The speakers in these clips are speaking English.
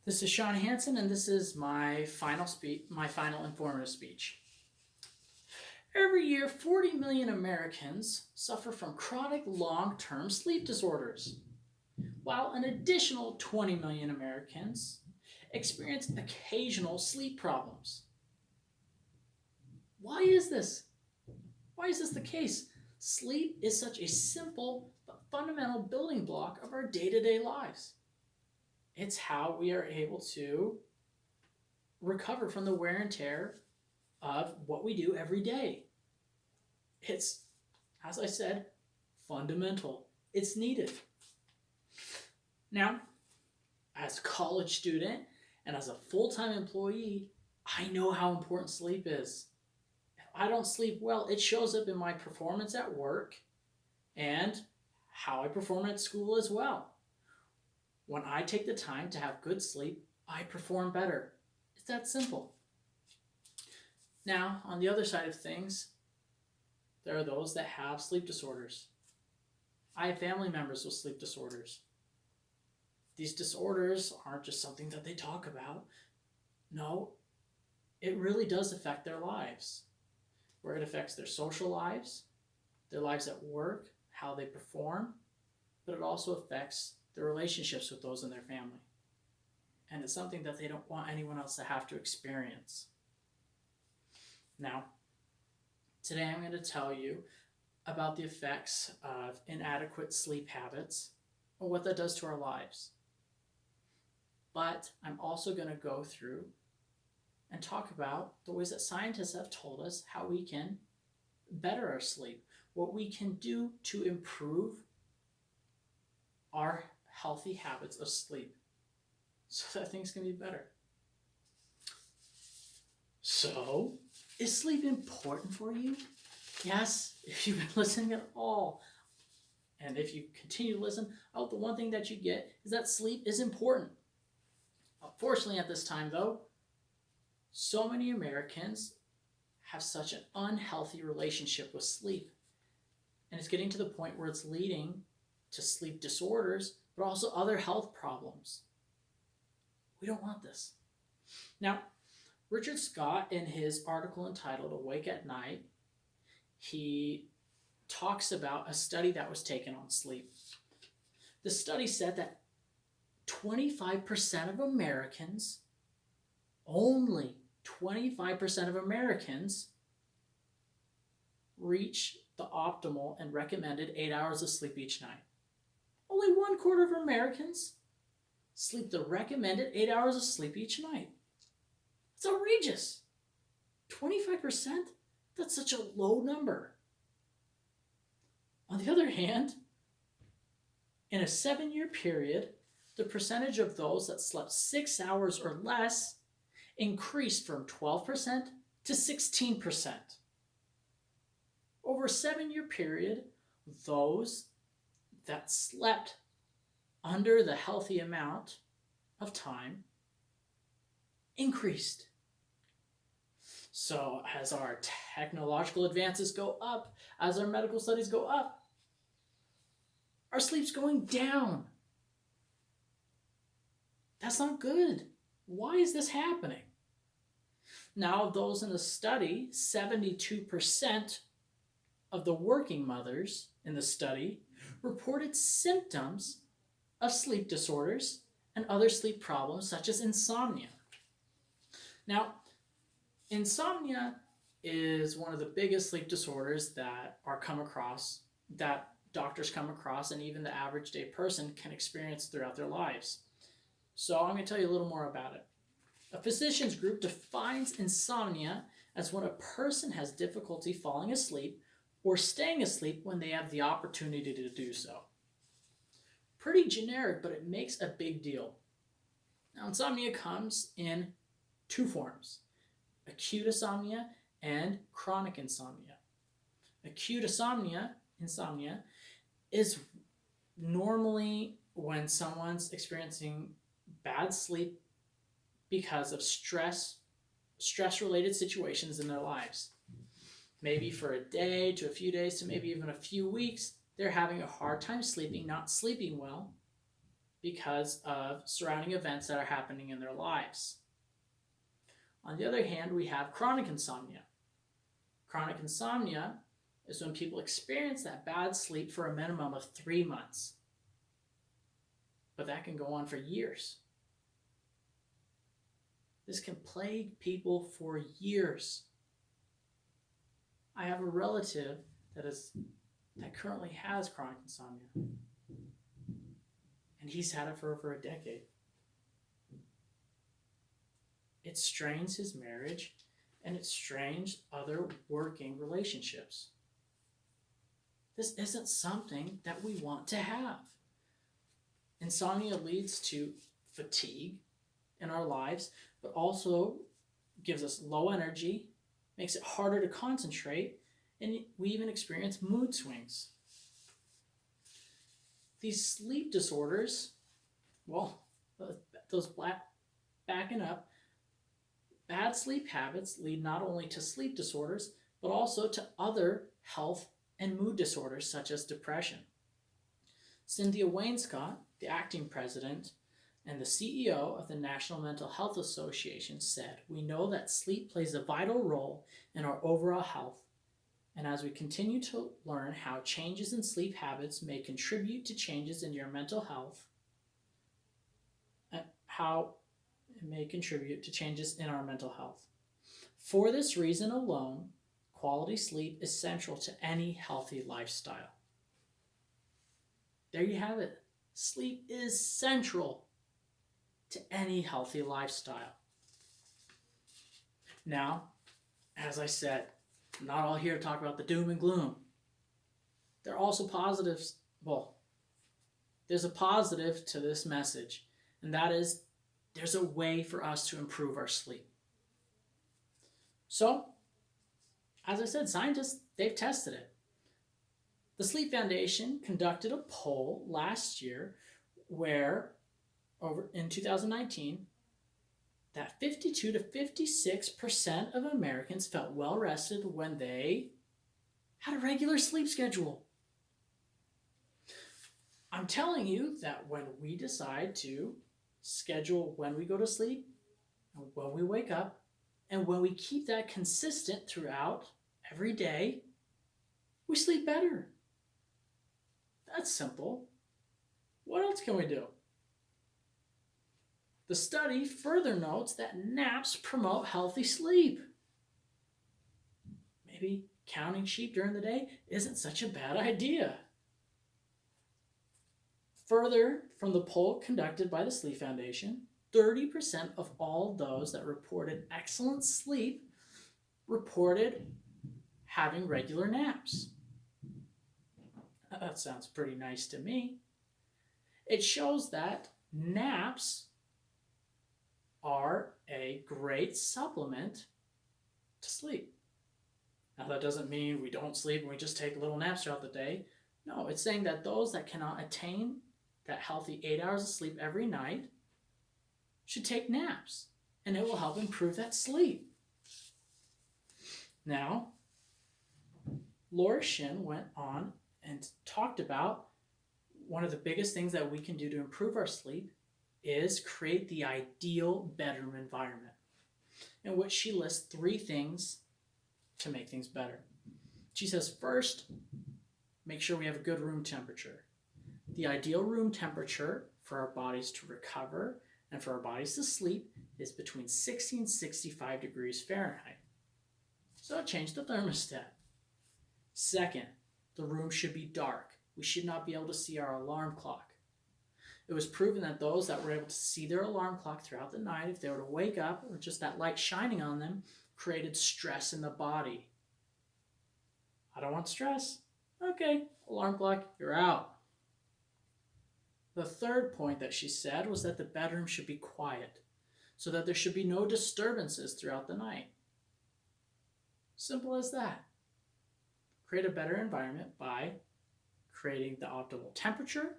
This is Sean Hansen, and this is my final informative speech. Every year, 40 million Americans suffer from chronic long-term sleep disorders, while an additional 20 million Americans experience occasional sleep problems. Why is this? Why is this the case? Sleep is such a simple but fundamental building block of our day-to-day lives. It's how we are able to recover from the wear and tear of what we do every day. It's, as I said, fundamental. It's needed. Now, as a college student and as a full time employee, I know how important sleep is. If I don't sleep well, it shows up in my performance at work and how I perform at school as well. When I take the time to have good sleep, I perform better. It's that simple. Now, on the other side of things, there are those that have sleep disorders. I have family members with sleep disorders. These disorders aren't just something that they talk about. No, it really does affect their lives, where it affects their social lives, their lives at work, how they perform, but it also affects their relationships with those in their family. And it's something that they don't want anyone else to have to experience. Now, today I'm going to tell you about the effects of inadequate sleep habits and what that does to our lives. But I'm also going to go through and talk about the ways that scientists have told us how we can better our sleep, what we can do to improve our healthy habits of sleep so that things can be better. So, is sleep important for you? Yes, if you've been listening at all. And if you continue to listen, the one thing that you get is that sleep is important. Unfortunately, at this time, though, so many Americans have such an unhealthy relationship with sleep. And it's getting to the point where it's leading to sleep disorders, but also other health problems. We don't want this. Now, Richard Scott, in his article entitled Awake at Night, he talks about a study that was taken on sleep. The study said that 25% of Americans, only 25% of Americans, reach the optimal and recommended 8 hours of sleep each night. Only 1/4 of Americans sleep the recommended 8 hours of sleep each night. It's outrageous. 25%? That's such a low number. On the other hand, in a 7-year period, the percentage of those that slept 6 hours or less increased from 12% to 16%. Over a 7-year period, those that slept under the healthy amount of time increased. So, as our technological advances go up, as our medical studies go up, our sleep's going down. That's not good. Why is this happening? Now, of those in the study, 72% of the working mothers in the study reported symptoms of sleep disorders and other sleep problems such as insomnia. Now, insomnia is one of the biggest sleep disorders that are come across, that doctors come across, and even the average day person can experience throughout their lives. So I'm going to tell you a little more about it. A physicians group defines insomnia as when a person has difficulty falling asleep or staying asleep when they have the opportunity to do so. Pretty generic, but it makes a big deal. Now, insomnia comes in two forms: acute insomnia and chronic insomnia. Acute insomnia is normally when someone's experiencing bad sleep because of stress related situations in their lives. Maybe for a day to a few days to maybe even a few weeks, they're having a hard time sleeping, not sleeping well, because of surrounding events that are happening in their lives. On the other hand, we have chronic insomnia. Chronic insomnia is when people experience that bad sleep for a minimum of 3 months. But that can go on for years. This can plague people for years. I have a relative that currently has chronic insomnia. And he's had it for over a decade. It strains his marriage and it strains other working relationships. This isn't something that we want to have. Insomnia leads to fatigue in our lives, but also gives us low energy, makes it harder to concentrate, and we even experience mood swings. These sleep disorders, well, backing up, bad sleep habits lead not only to sleep disorders, but also to other health and mood disorders such as depression. Cynthia Wainscott, the acting president and the CEO of the National Mental Health Association, said, "We know that sleep plays a vital role in our overall health, and as we continue to learn how changes in sleep habits may contribute to changes in your mental health, how it may contribute to changes in our mental health. For this reason alone, quality sleep is central to any healthy lifestyle." There you have it. Sleep is central to any healthy lifestyle. Now, as I said, I'm not all here to talk about the doom and gloom. There are also positives. Well, there's a positive to this message, and that is there's a way for us to improve our sleep. So, as I said, scientists, they've tested it. The Sleep Foundation conducted a poll last year where, over in 2019, that 52 to 56% of Americans felt well rested when they had a regular sleep schedule. I'm telling you that when we decide to schedule when we go to sleep and when we wake up, and when we keep that consistent throughout every day, we sleep better. That's simple. What else can we do? The study further notes that naps promote healthy sleep. Maybe counting sheep during the day isn't such a bad idea. Further, from the poll conducted by the Sleep Foundation, 30% of all those that reported excellent sleep reported having regular naps. That sounds pretty nice to me. It shows that naps are a great supplement to sleep. Now, that doesn't mean we don't sleep and we just take little naps throughout the day. No, it's saying that those that cannot attain that healthy 8 hours of sleep every night should take naps, and it will help improve that sleep. Now, Laura Shin went on and talked about one of the biggest things that we can do to improve our sleep is create the ideal bedroom environment, in which she lists 3 things to make things better. She says, first, make sure we have a good room temperature. The ideal room temperature for our bodies to recover and for our bodies to sleep is between 60 and 65 degrees Fahrenheit. So change the thermostat. Second, the room should be dark. We should not be able to see our alarm clock. It was proven that those that were able to see their alarm clock throughout the night, if they were to wake up or just that light shining on them, created stress in the body. I don't want stress. Okay, alarm clock, you're out. The third point that she said was that the bedroom should be quiet, so that there should be no disturbances throughout the night. Simple as that. Create a better environment by creating the optimal temperature,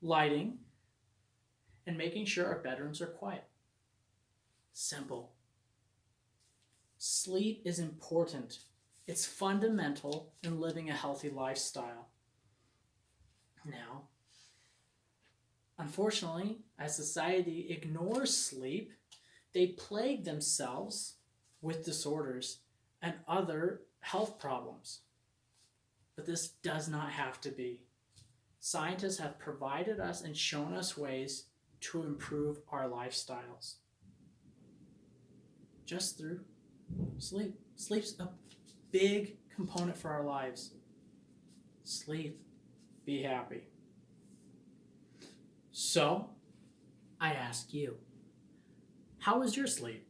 lighting, and making sure our bedrooms are quiet. Simple. Sleep is important. It's fundamental in living a healthy lifestyle. Now, Unfortunately, as society ignores sleep, they plague themselves with disorders and other health problems. But this does not have to be. Scientists have provided us and shown us ways to improve our lifestyles just through sleep. Sleep's a big component for our lives. Sleep, be happy. So, I ask you, how was your sleep?